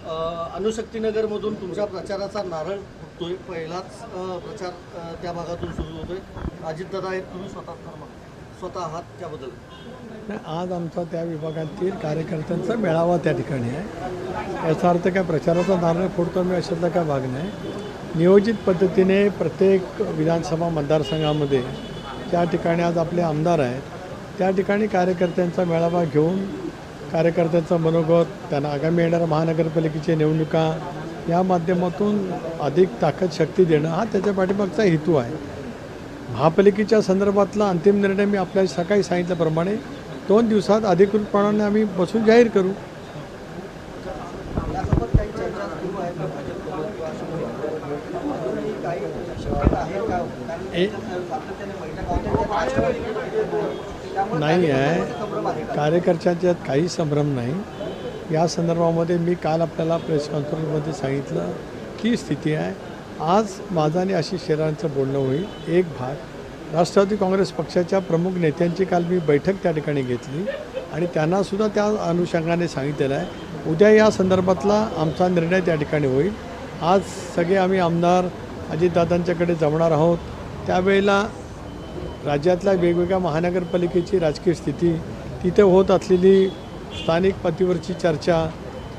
अणुशक्तीनगरमधून तुमच्या प्रचाराचा नारळ फुटतोय, पहिलाच प्रचार त्या भागातून सुरू होतोय. अजितदादा आहेत, तुम्ही स्वतः आहात, त्याबद्दल आज आमचा त्या विभागातील कार्यकर्त्यांचा मेळावा त्या ठिकाणी आहे. याचा अर्थ काय प्रचाराचा नारळ फोडतो मी अशातला काय भाग नाही. नियोजित पद्धतीने प्रत्येक विधानसभा मतदारसंघामध्ये ज्या ठिकाणी आज आपले आमदार आहेत त्या ठिकाणी कार्यकर्त्यांचा मेळावा घेऊन कार्यकर्त्यांचं मनोगत, त्यांना आगामी येणाऱ्या महानगरपालिकेच्या निवडणुका या माध्यमातून अधिक ताकद शक्ती देणं हा त्याच्या पाठीमागचा हेतू आहे. महापालिकेच्या संदर्भातला अंतिम निर्णय मी आपल्याला सकाळी सांगितल्याप्रमाणे 2 दिवसात अधिकृतपणाने आम्ही बसून जाहीर करू. नाही आहे, कार्यकर्त्यांच्यात काही संभ्रम नाही. या संदर्भामध्ये मी काल आपल्याला प्रेस कॉन्फरन्समध्ये सांगितलं की स्थिती आहे. आज माझं आणि आशिष शेलारांचं बोलणं होईल. एक भाग राष्ट्रवादी काँग्रेस पक्षाच्या प्रमुख नेत्यांची काल मी बैठक त्या ठिकाणी घेतली आणि त्यांनासुद्धा त्या अनुषंगाने सांगितलेलं आहे उद्या या संदर्भातला आमचा निर्णय त्या ठिकाणी होईल. आज सगळे आम्ही आमदार अजितदादांच्याकडे जमणार आहोत. त्यावेळेला राज्यातल्या वेगवेगळ्या महानगरपालिकेची राजकीय स्थिती, तिथे होत असलेली स्थानिक पातळीवरची चर्चा,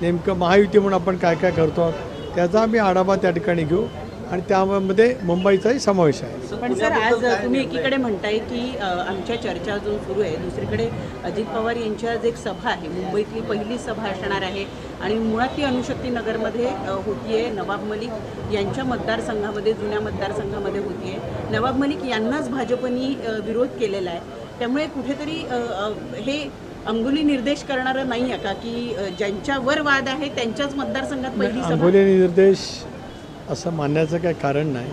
नेमकं महायुती म्हणून आपण काय काय करतो त्याचा आम्ही आढावा त्या ठिकाणी घेऊ आणि त्यामध्ये मुंबईचाही समावेश आहे. पण सर, आज तुम्ही एकीकडे म्हणताय की आमच्या चर्चा अजून सुरू आहे, दुसरीकडे अजित पवार यांची आज एक सभा आहे, मुंबईतली पहिली सभा असणार आहे आणि मुळात ती अणुशक्तीनगरमध्ये होतीये. नवाब मलिक यांच्या मतदारसंघामध्ये, जुन्या मतदारसंघामध्ये होतीये. नवाब मलिक यांनाच भाजपनी विरोध केलेला आहे. त्यामुळे कुठेतरी हे अंगुली निर्देश करणारं नाही आहे का की ज्यांच्यावर वाद आहे त्यांच्याच मतदारसंघात पहिली सभा? अंगुली निर्देश असं मानण्याचं काही कारण नाही.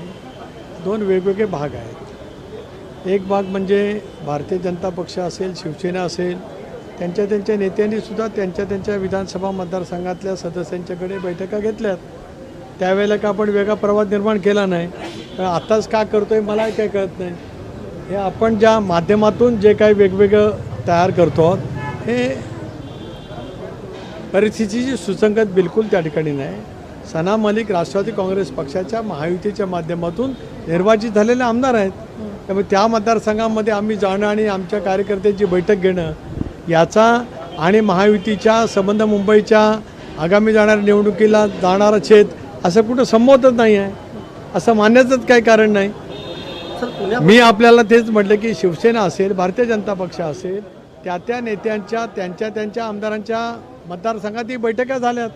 2 वेगवेगळे भाग आहेत. एक भाग म्हणजे भारतीय जनता पक्ष असेल, शिवसेना असेल, त्यांच्या नेत्यांनीसुद्धा त्यांच्या विधानसभा मतदारसंघातल्या सदस्यांच्याकडे बैठका घेतल्यात. त्यावेळेला का आपण वेगळा प्रवाद निर्माण केला नाही. पण आताच का करतो आहे मला काही कळत नाही. हे आपण ज्या माध्यमातून जे काही वेगवेगळं तयार करतो हे परिस्थितीची सुसंगत बिलकुल त्या ठिकाणी नाही. सना मलिक राष्ट्रवादी काँग्रेस पक्षाच्या महायुतीच्या माध्यमातून निर्वाचित झालेले आमदार आहेत. त्यामुळे त्या मतदारसंघामध्ये आम्ही जाणं आणि आमच्या कार्यकर्त्यांची बैठक घेणं याचा आणि महायुतीच्या संबंध मुंबईच्या आगामी जाणाऱ्या निवडणुकीला जाणारा छेद असं कुठं संबोधत नाही आहे. असं मानण्याचंच काही कारण नाही. मी आपल्याला तेच म्हटलं की शिवसेना असेल, भारतीय जनता पक्ष असेल, त्या नेत्यांच्या त्यांच्या आमदारांच्या मतदारसंघातही बैठका झाल्यात.